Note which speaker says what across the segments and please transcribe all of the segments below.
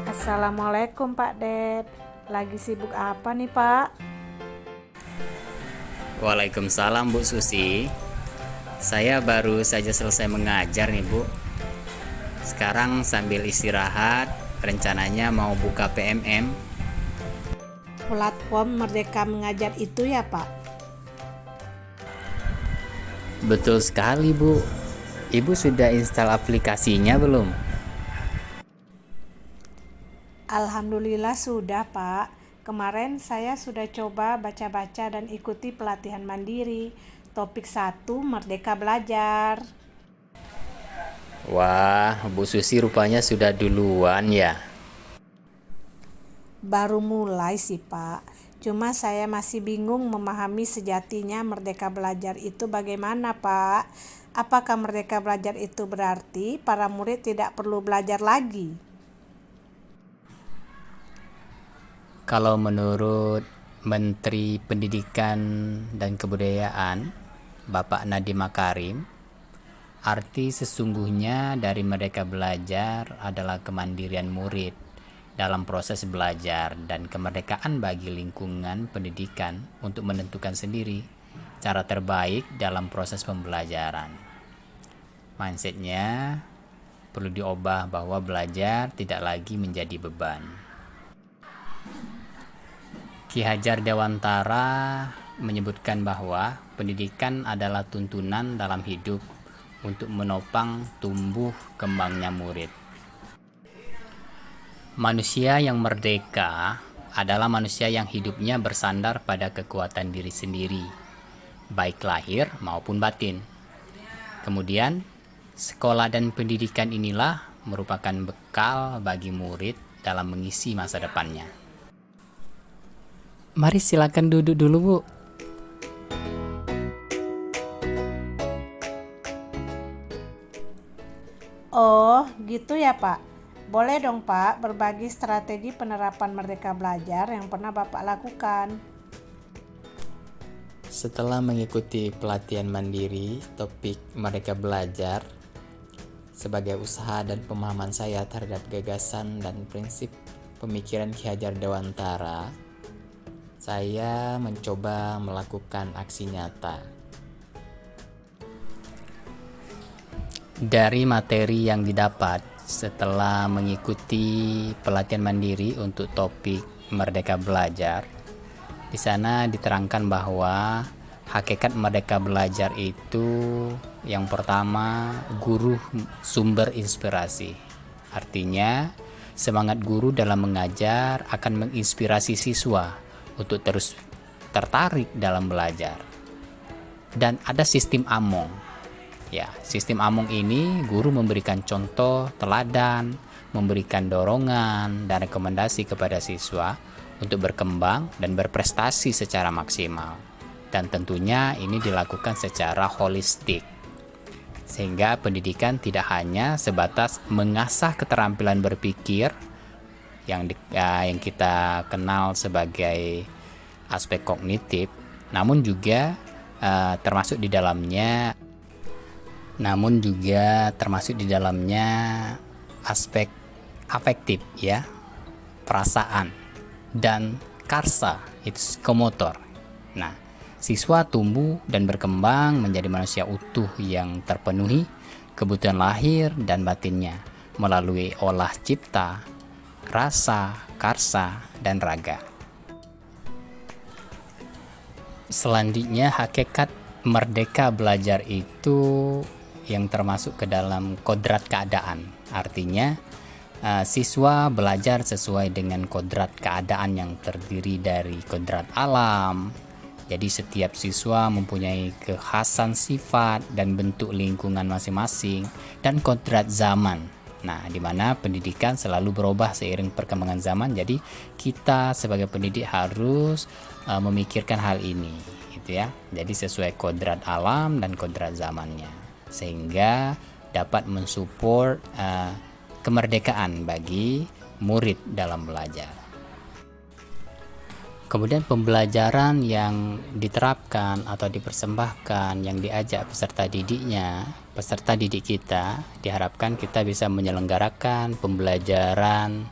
Speaker 1: Assalamualaikum Pak Ded. Lagi sibuk apa nih Pak?
Speaker 2: Waalaikumsalam Bu Susi. Saya baru saja selesai mengajar nih Bu. Sekarang sambil istirahat, rencananya mau buka PMM.
Speaker 1: Platform Merdeka Mengajar itu ya Pak?
Speaker 2: Betul sekali Bu. Ibu sudah install aplikasinya belum?
Speaker 1: Alhamdulillah sudah Pak. Kemarin saya sudah coba baca-baca dan ikuti pelatihan mandiri. Topik 1 Merdeka Belajar.
Speaker 2: Wah, Bu Susi rupanya sudah duluan ya.
Speaker 1: Baru mulai sih Pak. Cuma saya masih bingung memahami sejatinya Merdeka Belajar itu bagaimana Pak. Apakah Merdeka Belajar itu berarti para murid tidak perlu belajar lagi?
Speaker 2: Kalau menurut Menteri Pendidikan dan Kebudayaan, Bapak Nadiem Makarim, arti sesungguhnya dari Merdeka Belajar adalah kemandirian murid dalam proses belajar dan kemerdekaan bagi lingkungan pendidikan untuk menentukan sendiri cara terbaik dalam proses pembelajaran. Mindsetnya perlu diubah bahwa belajar tidak lagi menjadi beban. Ki Hajar Dewantara menyebutkan bahwa pendidikan adalah tuntunan dalam hidup untuk menopang tumbuh kembangnya murid. Manusia yang merdeka adalah manusia yang hidupnya bersandar pada kekuatan diri sendiri, baik lahir maupun batin. Kemudian, sekolah dan pendidikan inilah merupakan bekal bagi murid dalam mengisi masa depannya. Mari silakan duduk dulu, Bu.
Speaker 1: Oh, gitu ya Pak. Boleh dong Pak berbagi strategi penerapan Merdeka Belajar yang pernah Bapak lakukan.
Speaker 2: Setelah mengikuti pelatihan mandiri topik Merdeka Belajar, sebagai usaha dan pemahaman saya terhadap gagasan dan prinsip pemikiran Ki Hajar Dewantara, saya mencoba melakukan aksi nyata. Dari materi yang didapat setelah mengikuti pelatihan mandiri untuk topik Merdeka Belajar, di sana diterangkan bahwa hakikat Merdeka Belajar itu yang pertama, guru sumber inspirasi. Artinya, semangat guru dalam mengajar akan menginspirasi siswa untuk terus tertarik dalam belajar. Dan ada sistem Among. Ya, sistem Among ini guru memberikan contoh, teladan, memberikan dorongan dan rekomendasi kepada siswa untuk berkembang dan berprestasi secara maksimal. Dan tentunya ini dilakukan secara holistik. Sehingga pendidikan tidak hanya sebatas mengasah keterampilan berpikir yang kita kenal sebagai aspek kognitif, namun juga termasuk di dalamnya aspek afektif, ya, perasaan, dan karsa, itu psikomotor. Nah, siswa tumbuh dan berkembang menjadi manusia utuh yang terpenuhi kebutuhan lahir dan batinnya melalui olah cipta, rasa, karsa, dan raga. Selanjutnya, hakikat Merdeka Belajar itu yang termasuk ke dalam kodrat keadaan. Artinya, siswa belajar sesuai dengan kodrat keadaan yang terdiri dari kodrat alam. Jadi setiap siswa mempunyai kekhasan sifat dan bentuk lingkungan masing-masing, dan kodrat zaman. Nah, di mana pendidikan selalu berubah seiring perkembangan zaman. Jadi kita sebagai pendidik harus memikirkan hal ini, gitu ya. Jadi sesuai kodrat alam dan kodrat zamannya, sehingga dapat mensupport kemerdekaan bagi murid dalam belajar. Kemudian pembelajaran yang diterapkan atau dipersembahkan yang diajak peserta didik kita, diharapkan kita bisa menyelenggarakan pembelajaran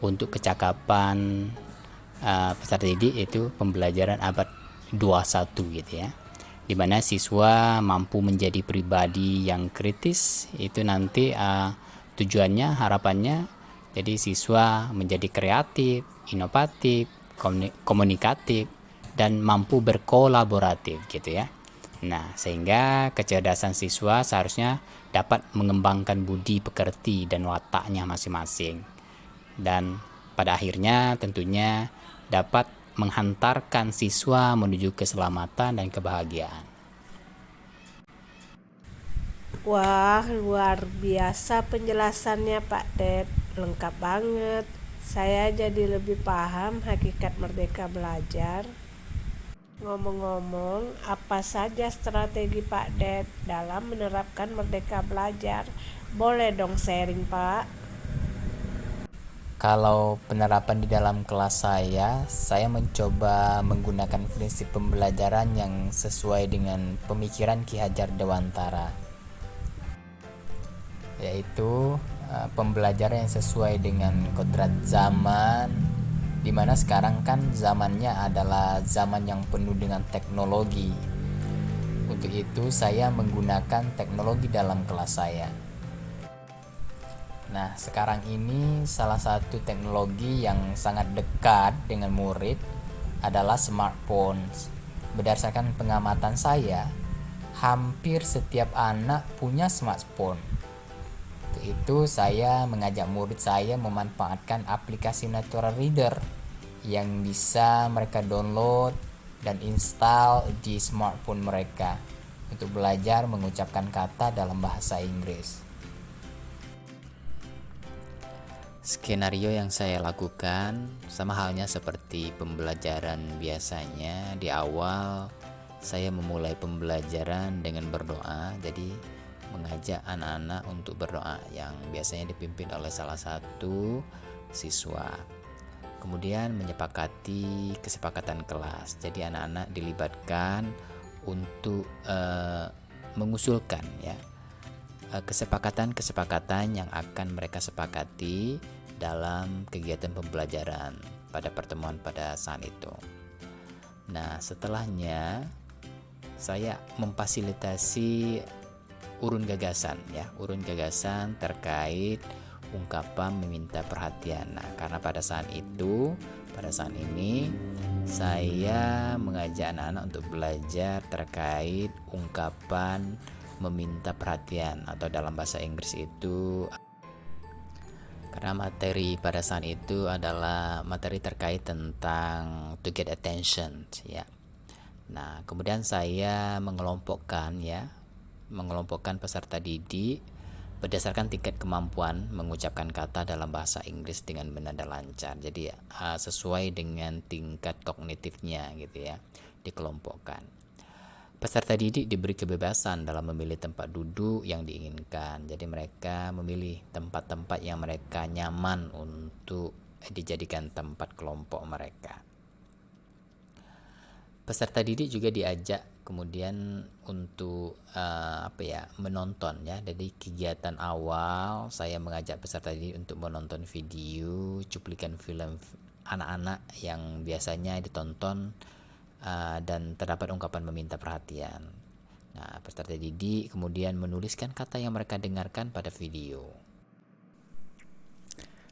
Speaker 2: untuk kecakapan peserta didik, itu pembelajaran abad 21 gitu ya, dimana siswa mampu menjadi pribadi yang kritis. Itu nanti tujuannya, harapannya, jadi siswa menjadi kreatif, inovatif, komunikatif, dan mampu berkolaboratif gitu ya. Nah, sehingga kecerdasan siswa seharusnya dapat mengembangkan budi pekerti dan wataknya masing-masing, dan pada akhirnya tentunya dapat menghantarkan siswa menuju keselamatan dan kebahagiaan.
Speaker 1: Wah, luar biasa penjelasannya Pak Ded, lengkap banget. Saya jadi lebih paham hakikat merdeka belajar. Ngomong-ngomong, apa saja strategi Pak Ded dalam menerapkan merdeka belajar? Boleh dong sharing, Pak?
Speaker 2: Kalau penerapan di dalam kelas saya mencoba menggunakan prinsip pembelajaran yang sesuai dengan pemikiran Ki Hajar Dewantara, yaitu pembelajaran yang sesuai dengan kodrat zaman, dimana sekarang kan zamannya adalah zaman yang penuh dengan teknologi. Untuk itu saya menggunakan teknologi dalam kelas saya. Nah, sekarang ini salah satu teknologi yang sangat dekat dengan murid adalah smartphone. Berdasarkan pengamatan saya, hampir setiap anak punya smartphone. Untuk itu saya mengajak murid saya memanfaatkan aplikasi Natural Reader yang bisa mereka download dan install di smartphone mereka untuk belajar mengucapkan kata dalam bahasa Inggris. Skenario yang saya lakukan sama halnya seperti pembelajaran biasanya. Di awal saya memulai pembelajaran dengan berdoa, jadi mengajak anak-anak untuk berdoa yang biasanya dipimpin oleh salah satu siswa. Kemudian menyepakati kesepakatan kelas, jadi anak-anak dilibatkan untuk mengusulkan ya kesepakatan-kesepakatan yang akan mereka sepakati dalam kegiatan pembelajaran pada pertemuan pada saat itu. Nah, setelahnya saya memfasilitasi urun gagasan terkait ungkapan meminta perhatian. Nah, karena pada saat ini saya mengajak anak-anak untuk belajar terkait ungkapan meminta perhatian, atau dalam bahasa Inggris itu, karena materi pada saat itu adalah materi terkait tentang to get attention ya. Nah, kemudian saya mengelompokkan peserta didik berdasarkan tingkat kemampuan mengucapkan kata dalam bahasa Inggris dengan benar dan lancar. Jadi sesuai dengan tingkat kognitifnya gitu ya, dikelompokkan. Peserta didik diberi kebebasan dalam memilih tempat duduk yang diinginkan. Jadi mereka memilih tempat-tempat yang mereka nyaman untuk dijadikan tempat kelompok mereka. Peserta didik juga diajak kemudian untuk menonton ya. Jadi kegiatan awal saya mengajak peserta didik untuk menonton video cuplikan film anak-anak yang biasanya ditonton dan terdapat ungkapan meminta perhatian. Nah, peserta didik kemudian menuliskan kata yang mereka dengarkan pada video.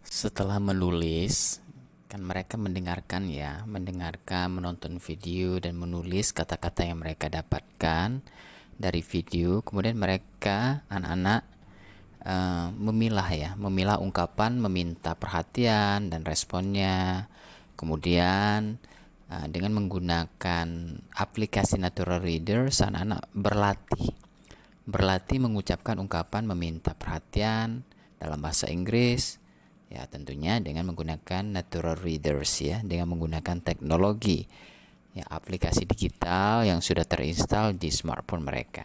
Speaker 2: Setelah menulis, kan mereka mendengarkan, menonton video dan menulis kata-kata yang mereka dapatkan dari video. Kemudian mereka, anak-anak, memilah ungkapan meminta perhatian dan responnya. Kemudian dengan menggunakan aplikasi Natural Reader, anak-anak berlatih mengucapkan ungkapan meminta perhatian dalam bahasa Inggris ya, tentunya dengan menggunakan Natural Readers ya, dengan menggunakan teknologi ya, aplikasi digital yang sudah terinstall di smartphone mereka.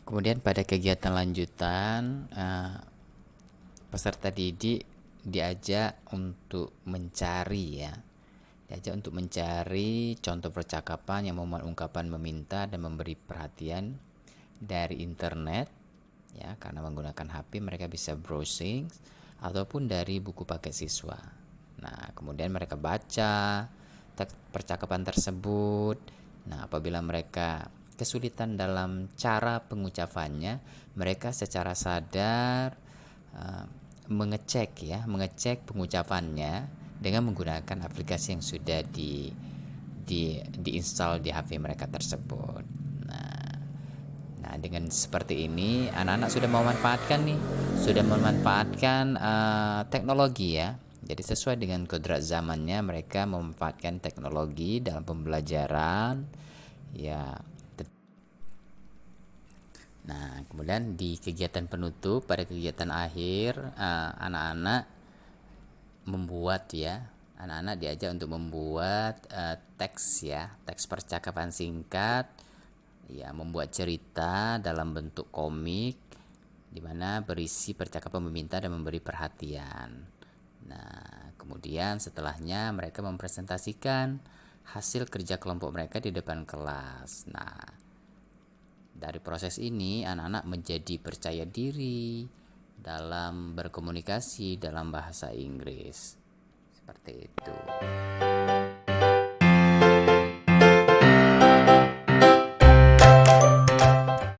Speaker 2: Kemudian pada kegiatan lanjutan peserta didik diajak untuk mencari Diajak untuk mencari contoh percakapan yang memuat ungkapan meminta dan memberi perhatian dari internet, ya, karena menggunakan HP mereka bisa browsing, ataupun dari buku paket siswa. Nah, kemudian mereka baca teks percakapan tersebut. Nah, apabila mereka kesulitan dalam cara pengucapannya, mereka secara sadar mengecek pengucapannya dengan menggunakan aplikasi yang sudah diinstal di HP mereka tersebut. Nah, dengan seperti ini anak-anak sudah memanfaatkan teknologi, ya. Jadi sesuai dengan kodrat zamannya mereka memanfaatkan teknologi dalam pembelajaran, ya. Nah, kemudian di kegiatan penutup, pada kegiatan akhir, anak-anak diajak untuk membuat teks percakapan singkat, ya, membuat cerita dalam bentuk komik di mana berisi percakapan meminta dan memberi perhatian. Nah, kemudian setelahnya mereka mempresentasikan hasil kerja kelompok mereka di depan kelas. Nah, dari proses ini anak-anak menjadi percaya diri dalam berkomunikasi dalam bahasa Inggris. Seperti itu.